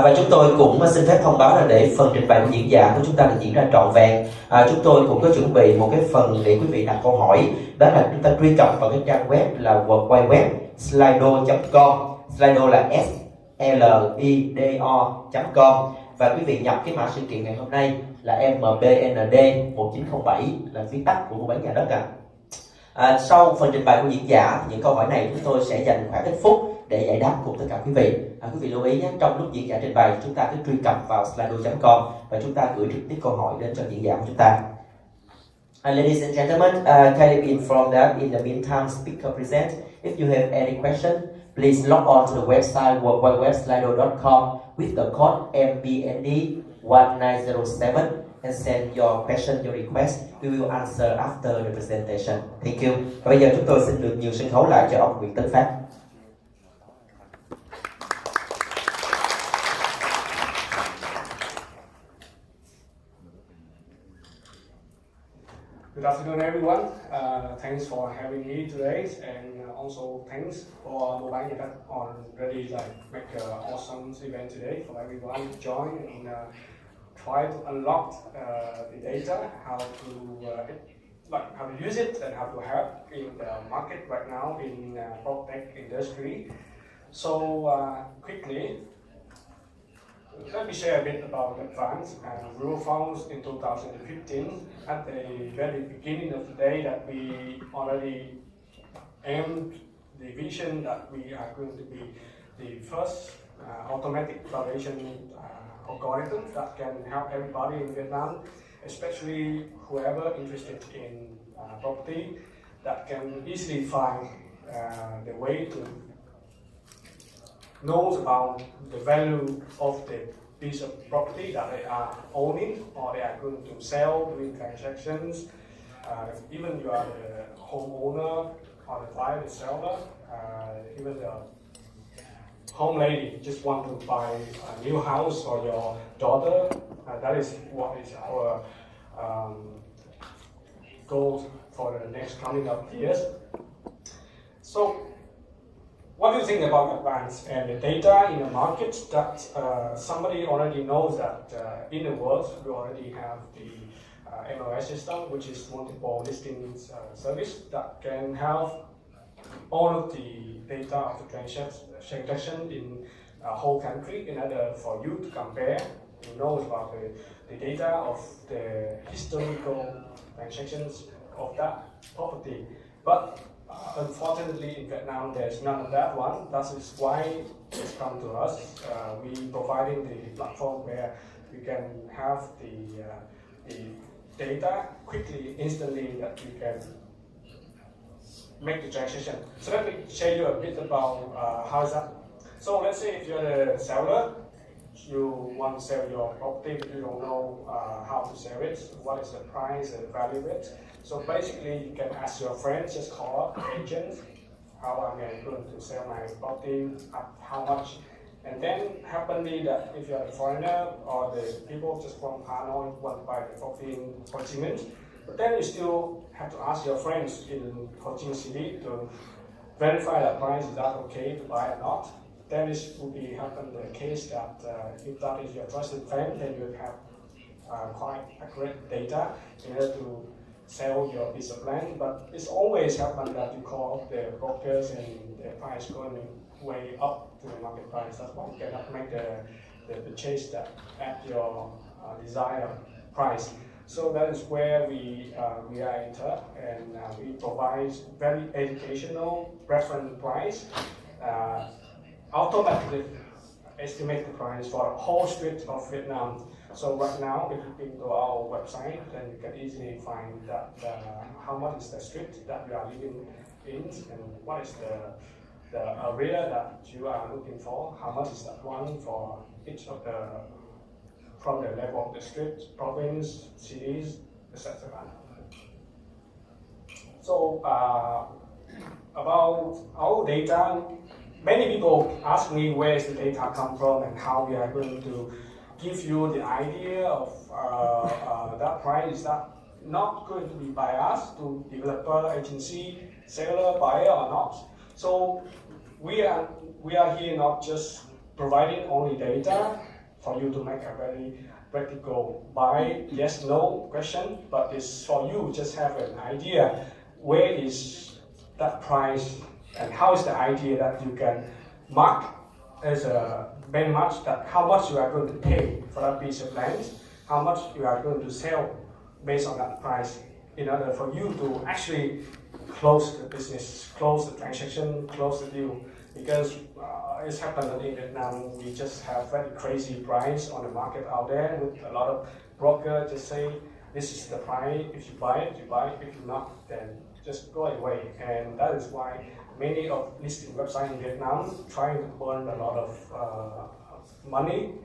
Và chúng tôi cũng xin phép thông báo là để phần trình bày của diễn giả của chúng ta được diễn ra trọn vẹn, chúng tôi cũng có chuẩn bị một cái phần để quý vị đặt câu hỏi. Đó là chúng ta truy cập vào cái trang web là World Wide Web slido.com. Slido là slido.com. Và quý vị nhập cái mã sự kiện ngày hôm nay là MBND 1907 là viết tắt của Muabannhadat đất sau phần trình bày của diễn giả, những câu hỏi này chúng tôi sẽ dành khoảng ít phút để giải đáp cùng tất cả quý vị. Quý vị lưu ý nhé, trong lúc diễn giả trình bày chúng ta cứ truy cập vào slido.com và chúng ta gửi trực tiếp câu hỏi đến cho diễn giả của chúng ta. Ladies and gentlemen, kindly be informed that in the meantime speaker present. If you have any question, please log on to the website worldwidewebslido.com with the code MBND1907 and send your question, your request. We will answer after the presentation. Thank you. Và bây giờ chúng tôi xin được nhiều sân khấu lại cho ông Nguyễn Tấn Phát. Good afternoon, everyone. Thanks for having me today, and also thanks for Muabannhadat on really make an awesome event today for everyone to join and try to unlock the data, how to use it and how to help in the market right now in PropTech industry. So quickly, let me share a bit about Advance. We were founded in 2015 at the very beginning of the day that we already aimed the vision that we are going to be the first automatic valuation algorithm that can help everybody in Vietnam, especially whoever interested in property, that can easily find the way to knows about the value of the piece of property that they are owning or they are going to sell doing transactions. Even you are the homeowner or the buyer, the seller, even the home lady just want to buy a new house for your daughter. That is what is our goal for the next coming up years. So, what do you think about Advance and the data in the market that somebody already knows that in the world we already have the MOS system, which is multiple listings service that can have all of the data of the transaction in a whole country in order for you to compare. You know about the data of the historical transactions of that property. But unfortunately, in Vietnam, there's none of that one. That is why it's come to us. We providing the platform where we can have the data quickly, instantly, that you can make the transaction. So let me show you a bit about how is that. So let's say if you're the seller, you want to sell your property, but you don't know how to sell it, what is the price and the value of it. So basically, you can ask your friends, just call up the agent, how am I going to sell my property, at how much. And then happily that if you're a foreigner or the people just from Hanoi want to buy the property in Ho Chi Minh, but then you still have to ask your friends in Ho Chi Minh City to verify the price, is that okay to buy or not. Then it will be happen the case that if that is your trusted friend, then you have quite accurate data in order to sell your piece of land. But it's always happen that you call up the brokers and the price going way up to the market price. That's why you cannot make the purchase that at your desired price. So that is where we are enter, and we provide very educational reference price. Automatically estimate the price for a whole street of Vietnam. So right now, if you go to our website, then you can easily find that how much is the street that you are living in, and what is the area that you are looking for, how much is that one for each of the, from the level of the street, province, cities, etc. So about our data, many people ask me where is the data come from and how we are going to give you the idea of that price. Is that not going to be by us to developer, agency, seller, buyer or not? So we are here not just providing only data for you to make a very practical buy, yes, no question, but it's for you just have an idea where is that price and how is the idea that you can mark as a benchmark that how much you are going to pay for that piece of land, how much you are going to sell based on that price in order for you to actually close the business, close the transaction, close the deal. Because it's happened in Vietnam, we just have very crazy price on the market out there with a lot of brokers just say, this is the price, if you buy it, you buy it, if you not, then just go away. And that is why many of listing websites in Vietnam trying to burn a lot of money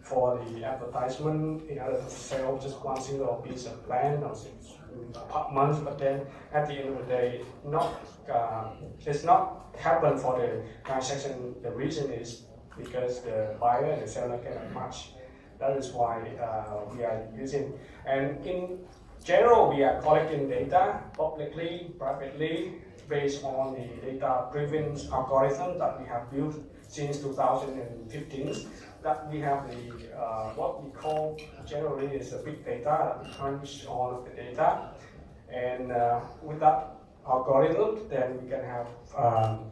for the advertisement in order to sell just one single piece of land or apartments, but then at the end of the day, it's not happen for the transaction. The reason is because the buyer and the seller cannot match. That is why we are using. And in general, we are collecting data publicly, privately, based on the data-driven algorithm that we have built since 2015. That we have the what we call generally is a big data that we crunch all of the data, and with that algorithm, then we can have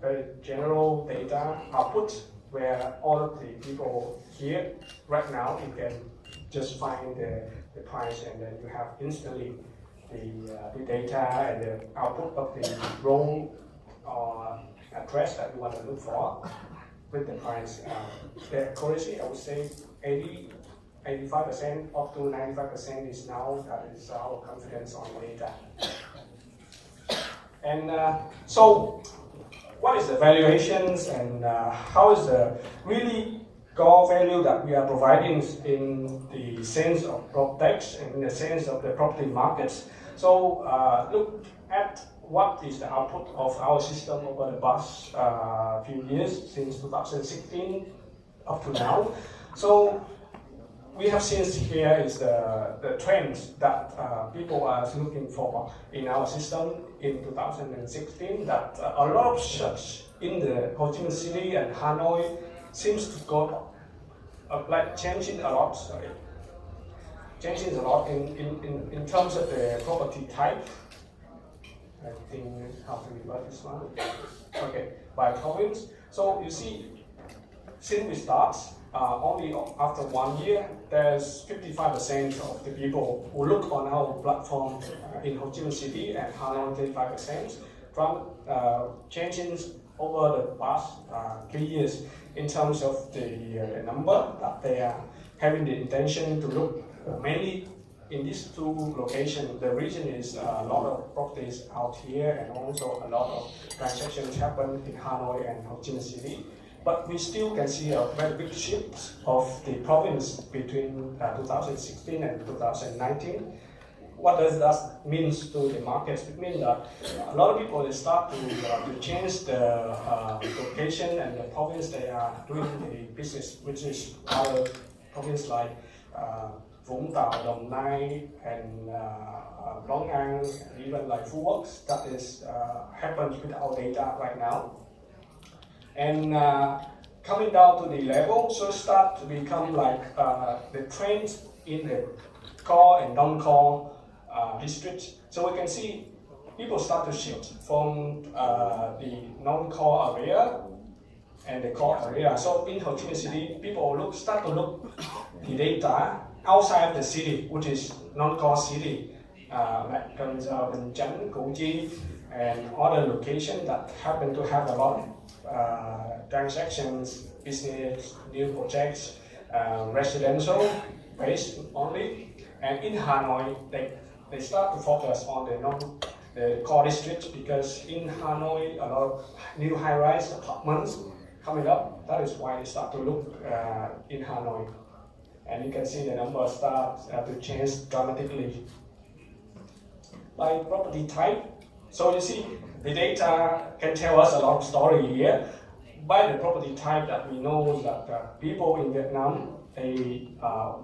very general data output where all of the people here right now you can just find the price, and then you have instantly the data and the output of the row or address that you want to look for with the price. The accuracy, I would say 85% up to 95% is now, that is our confidence on data. And so what is the valuations and how is the really core value that we are providing in the sense of PropTech and in the sense of the property markets. So look at what is the output of our system over the past few years, since 2016 up to now. So we have seen here is the trends that people are looking for in our system in 2016, that a lot of search in the Ho Chi Minh City and Hanoi seems to go like changing a lot, changing a lot in terms of the property type. I think how to revert this one. Okay, by province. So you see, since we start, only after 1 year, there's 55% of the people who look on our platform in Ho Chi Minh City and Hanoi 35%, from changing over the past 3 years in terms of the number that they are having the intention to look mainly in these two locations. The reason is a lot of properties out here and also a lot of transactions happen in Hanoi and Ho Chi Minh City. But we still can see a very big shift of the province between 2016 and 2019. What does that mean to the markets? It means that a lot of people they start to change the location and the province they are doing the business, which is other province like Vũng Tàu, Đồng Nai, and Long An, and even like Phú Quốc. That is happens with our data right now. And coming down to the level, so start to become like the trends in the core and non-core districts. So we can see people start to shift from the non-core area and the core area. So in Ho Chi Minh City, people start to look the data outside the city, which is non-core city, like Cần Giờ, Bình Chánh, Củ Chi, and other locations that happen to have a lot of transactions, business, new projects, residential based only. And in Hanoi, they start to focus on the core district, because in Hanoi, a lot of new high-rise apartments coming up. That is why they start to look in Hanoi. And you can see the numbers start to change dramatically. By property type, so you see the data can tell us a lot of story here. By the property type that we know that people in Vietnam,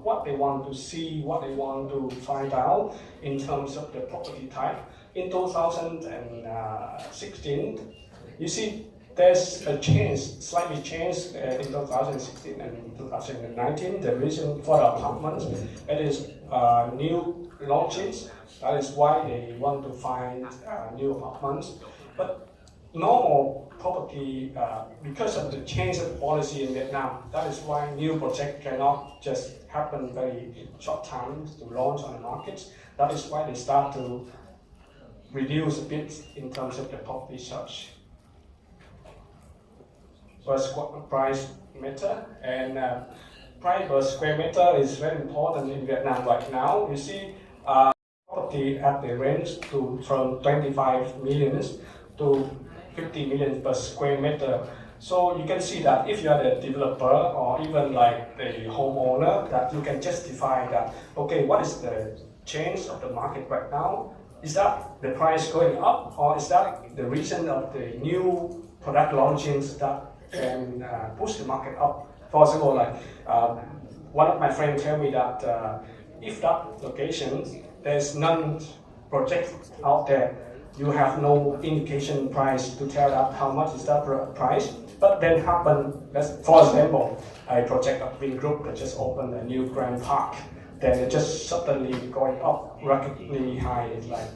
what they want to see, what they want to find out in terms of the property type. In 2016, you see there's a change, slightly change in 2016 and 2019. The reason for the apartments, it is new launches. That is why they want to find new apartments. But normal property, because of the change of policy in Vietnam, that is why new project cannot just happen very short time to launch on the market. That is why they start to reduce a bit in terms of the property search. Price meter, and price per square meter is very important in Vietnam right now. You see, property at the range from 25 millions to 50 million per square meter. So you can see that if you are the developer or even like the homeowner, that you can justify that, okay, what is the change of the market right now? Is that the price going up, or is that the reason of the new product launches that can push the market up? For example, like one of my friends tell me that if that location there's none project out there, you have no indication price to tell that how much is that price. But then happen, for example, a project of Vin Group that just opened a new Grand Park, then it just suddenly going up rapidly high, like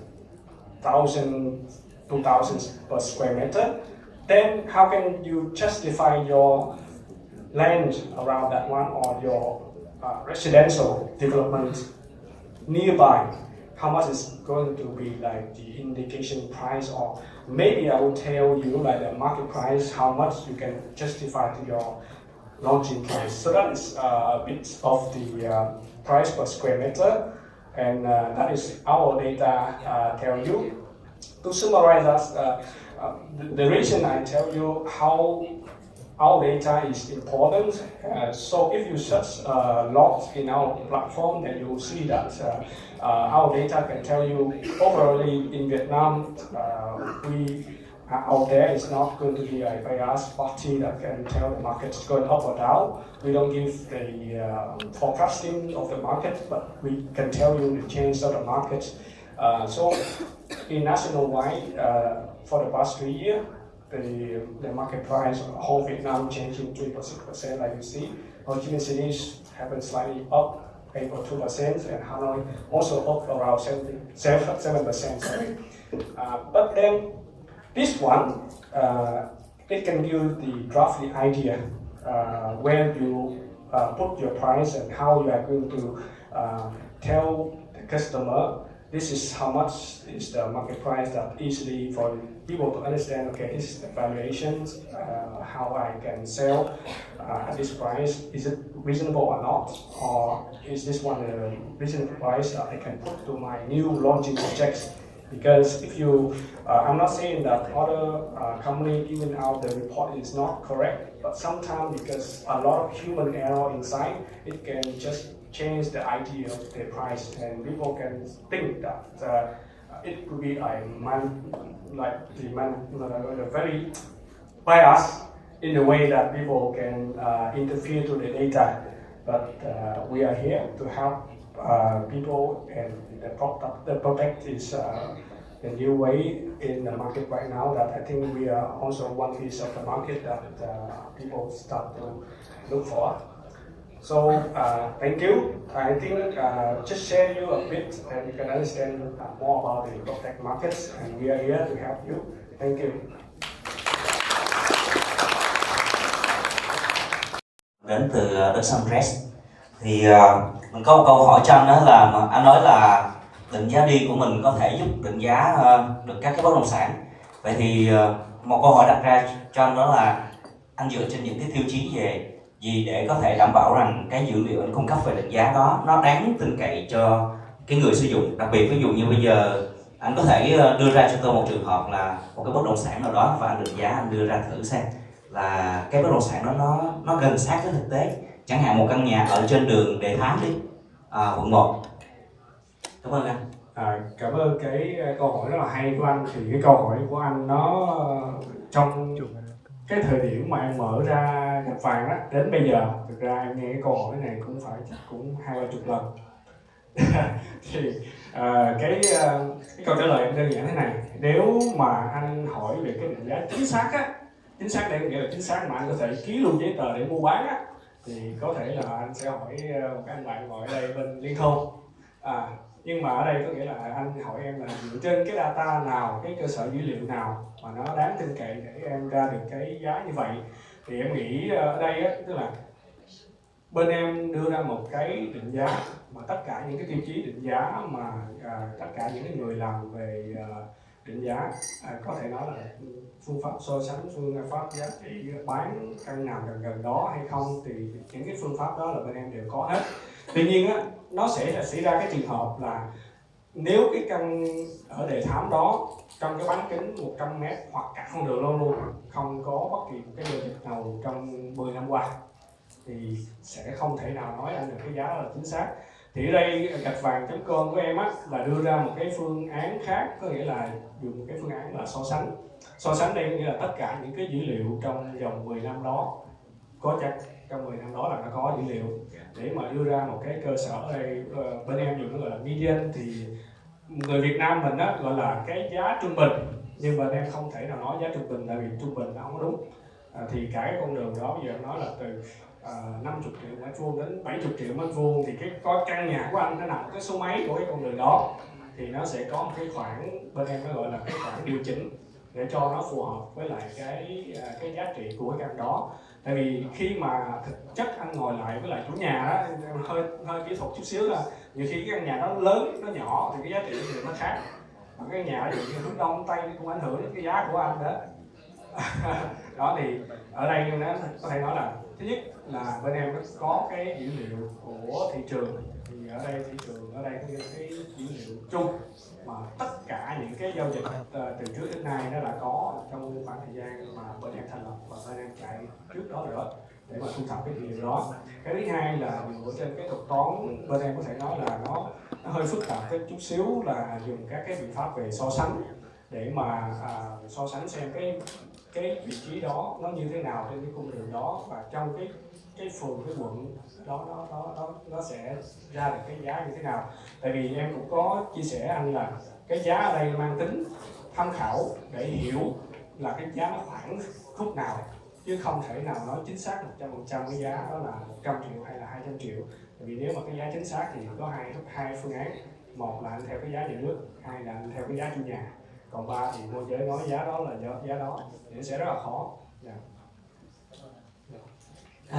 1,000, 2,000 per square meter. Then how can you justify your land around that one or your residential development nearby? How much is going to be like the indication price, or maybe I will tell you like the market price, how much you can justify to your launching price. So that is a bit of the price per square meter, and that is our data tell you. To summarize that, the reason I tell you how our data is important. So if you search a lot in our platform, then you will see that our data can tell you overall in Vietnam, we out there is not going to be a biased party that can tell the market is going up or down. We don't give the forecasting of the market, but we can tell you the change of the market. So in nationwide, for the past 3 years, the market price of whole Vietnam changed in 3.6%, like you see. Ho Chi Minh cities have been slightly up 8.2%, and Hanoi also up around 7%. Sorry. But then this one, it can give you the roughly idea where you put your price and how you are going to tell the customer this is how much is the market price, that easily for people to understand, okay, this is the valuations, how I can sell at this price. Is it reasonable or not? Or is this one a reasonable price that I can put to my new launching projects? Because if you, I'm not saying that other company giving out the report is not correct, but sometimes because a lot of human error inside, it can just change the idea of the price, and people can think that it could be a very biased in the way that people can interfere to the data. But we are here to help people, and the product is the new way in the market right now. That I think we are also one piece of the market that people start to look for. So thank you. I think just share you a bit, and you can understand more about the PropTech markets, and we are here to help you. Thank you. Đến từ đất Sunrest thì mình có một câu hỏi cho anh, đó là anh nói là định giá đi của mình có thể giúp định giá được các cái bất động sản. Vậy thì một câu hỏi đặt ra cho anh đó là anh dựa trên những cái tiêu chí về gì để có thể đảm bảo rằng cái dữ liệu anh cung cấp về định giá đó nó đáng tin cậy cho cái người sử dụng. Đặc biệt ví dụ như bây giờ anh có thể đưa ra cho tôi một trường hợp là một cái bất động sản nào đó và anh định giá, anh đưa ra thử xem là cái bất động sản đó nó gần sát với thực tế. Chẳng hạn một căn nhà ở trên đường Đề Thám đi, quận 1. Cảm ơn anh. Cảm ơn cái câu hỏi rất là hay của anh. Thì cái câu hỏi của anh nó trong cái thời điểm mà em mở ra nhập vàng á, đến bây giờ thực ra em nghe cái câu hỏi này cũng phải cũng 20-30 lần. Thì cái câu trả lời em đơn giản thế này: nếu mà anh hỏi về cái định giá chính xác á, chính xác đây có nghĩa là chính xác mà anh có thể ký luôn giấy tờ để mua bán á, thì có thể là anh sẽ hỏi một cái anh bạn ngồi ở đây bên liên thôn. Nhưng mà ở đây có nghĩa là anh hỏi em là dựa trên cái data nào, cái cơ sở dữ liệu nào mà nó đáng tin cậy để em ra được cái giá như vậy. Thì em nghĩ ở đây á, tức là bên em đưa ra một cái định giá mà tất cả những cái tiêu chí định giá mà tất cả những cái người làm về định giá có thể nói là phương pháp so sánh, phương pháp giá trị bán căn nào gần đó hay không, thì những cái phương pháp đó là bên em đều có hết. Tuy nhiên á, nó sẽ xảy ra cái trường hợp là nếu cái căn ở đề thám đó trong cái bán kính 100m hoặc cả con đường luôn không có bất kỳ một cái giao dịch nào trong 10 năm qua thì sẽ không thể nào nói anh được cái giá đó là chính xác. Thì ở đây gạch vàng.com của em á là đưa ra một cái phương án khác, có nghĩa là dùng một cái phương án là so sánh. So sánh đây có nghĩa là tất cả những cái dữ liệu trong vòng 10 năm đó, có chắc trong 10 năm đó là nó có dữ liệu để mà đưa ra một cái cơ sở. Ở đây bên em dùng nó gọi là median, thì người Việt Nam mình á gọi là cái giá trung bình, nhưng mà em không thể nào nói giá trung bình tại vì trung bình nó không có đúng. Thì cả cái con đường đó bây giờ nói là từ 50 triệu mét vuông đến 70 triệu mét vuông, thì cái có căn nhà của anh nó nằm cái số mấy của cái con đường đó thì nó sẽ có một cái khoản bên em nó gọi là cái khoản điều chỉnh để cho nó phù hợp với lại cái giá trị của cái căn đó. Tại vì khi mà thực chất anh ngồi lại với lại chủ nhà đó, hơi kỹ thuật chút xíu là nhiều khi cái căn nhà nó lớn nó nhỏ thì cái giá trị nó khác, mà cái nhà ở hướng đông tây cũng ảnh hưởng đến cái giá của anh đó. Đó thì ở đây nó có thể nói là thứ nhất là bên em có cái dữ liệu của thị trường, thì ở đây thị trường ở đây có cái dữ liệu chung mà tất cả những cái giao dịch từ trước đến nay nó đã có trong khoảng thời gian mà bên em thành lập và bên em chạy trước đó nữa để mà thu thập cái dữ liệu đó. Cái thứ hai là dựa trên cái thuật toán, bên em có thể nói là nó hơi phức tạp cái chút xíu, là dùng các cái biện pháp về so sánh để mà so sánh xem cái vị trí đó nó như thế nào trên cái cung đường đó, và trong cái phường, cái quận đó nó sẽ ra được cái giá như thế nào. Tại vì em cũng có chia sẻ anh là cái giá ở đây mang tính tham khảo để hiểu là cái giá nó khoảng khúc nào, chứ không thể nào nói chính xác 100% cái giá đó là 100 triệu hay là 200 triệu. Tại vì nếu mà cái giá chính xác thì có hai phương án, một là anh theo cái giá nhà nước, hai là anh theo cái giá chủ nhà, còn ba thì môi giới nói giá đó là giá đó thì sẽ rất là khó.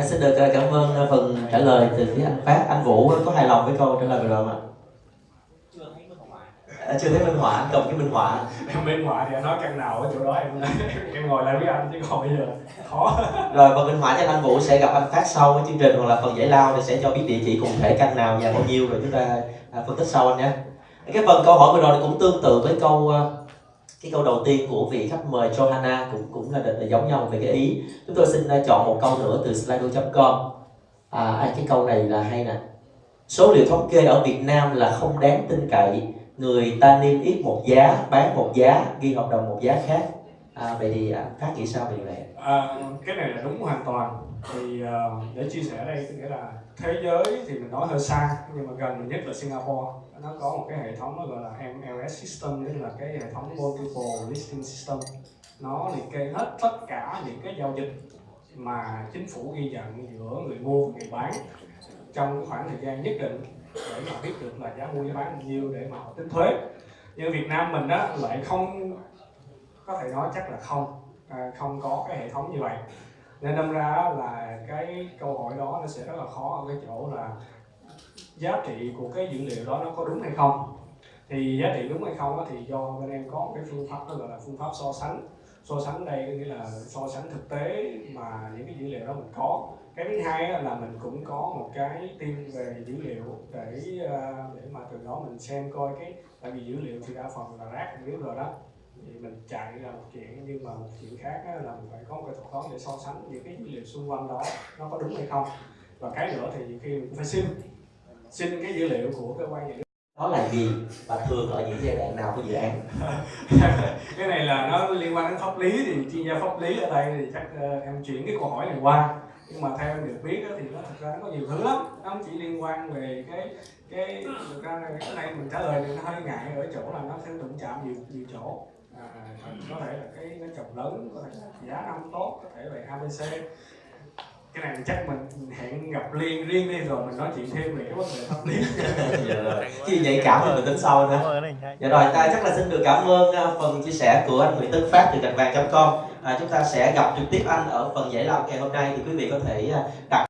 Xin được cảm ơn phần trả lời từ phía anh Phát. Anh Vũ có hài lòng với câu trả lời vừa rồi không ạ? Chưa thấy minh họa, anh cầm cái minh họa. Minh họa thì anh nói căn nào ở chỗ đó em ngồi lại với anh, chứ còn bây giờ khó. Rồi phần minh họa cho anh Vũ sẽ gặp anh Phát sau với chương trình, hoặc là phần giải lao thì sẽ cho biết địa chỉ cụ thể căn nào, nhà bao nhiêu, rồi chúng ta phân tích sau anh nhé. Cái phần câu hỏi vừa rồi cũng tương tự với cái câu đầu tiên của vị khách mời Johanna, cũng là giống nhau về cái ý. Chúng tôi xin chọn một câu nữa từ slido.com. Cái câu này là hay nè. Số liệu thống kê ở Việt Nam là không đáng tin cậy, người ta niêm yết một giá, bán một giá, ghi hợp đồng một giá khác. Vậy thì Phát nghĩ sao về điều này? Cái này là đúng hoàn toàn. Thì để chia sẻ ở đây, nghĩa là thế giới thì mình nói hơi xa, nhưng mà gần nhất là Singapore. Nó có một cái hệ thống nó gọi là MLS system, tức là cái hệ thống multiple listing system. Nó liệt kê hết tất cả những cái giao dịch mà chính phủ ghi nhận giữa người mua và người bán trong cái khoảng thời gian nhất định, để mà biết được là giá mua giá bán bao nhiêu để mà họ tính thuế. Nhưng Việt Nam mình á lại không, có thể nói chắc là không có cái hệ thống như vậy, nên đâm ra là cái câu hỏi đó nó sẽ rất là khó ở cái chỗ là giá trị của cái dữ liệu đó nó có đúng hay không. Thì giá trị đúng hay không thì do bên em có một cái phương pháp đó gọi là phương pháp so sánh. So sánh đây có nghĩa là so sánh thực tế mà những cái dữ liệu đó mình có. Cái thứ hai là mình cũng có một cái team về dữ liệu để mà từ đó mình xem coi tại vì dữ liệu thì đa phần là rác mình biết rồi đó, thì mình chạy là một chuyện, nhưng mà một chuyện khác là mình phải có một cái thuật toán để so sánh những cái dữ liệu xung quanh đó nó có đúng hay không. Và cái nữa thì nhiều khi mình cũng phải xin cái dữ liệu của cơ quan nhà nước. Đó là gì và thường ở những giai đoạn nào của dự án? Cái này là nó liên quan đến pháp lý, thì chuyên gia pháp lý ở đây thì chắc em chuyển cái câu hỏi này qua. Nhưng mà theo em được biết thì nó thực ra nó có nhiều thứ lắm, nó không chỉ liên quan về cái thực ra cái này mình trả lời thì nó hơi ngại ở chỗ là nó sẽ đụng chạm nhiều chỗ. có thể là cái chồng lớn, có thể là giá năm tốt, có thể là ABC. Cái này chắc mình hẹn gặp riêng đi rồi mình nói chuyện thêm về cái vấn đề pháp lý. Dạ rồi. Chứ nhạy cảm thì mình tính sau nữa. Dạ rồi, chắc là xin được cảm ơn phần chia sẻ của anh Nguyễn Tấn Phát từ gạch vàng.com. Chúng ta sẽ gặp trực tiếp anh ở phần giải lao ngày hôm nay, thì quý vị có thể đặt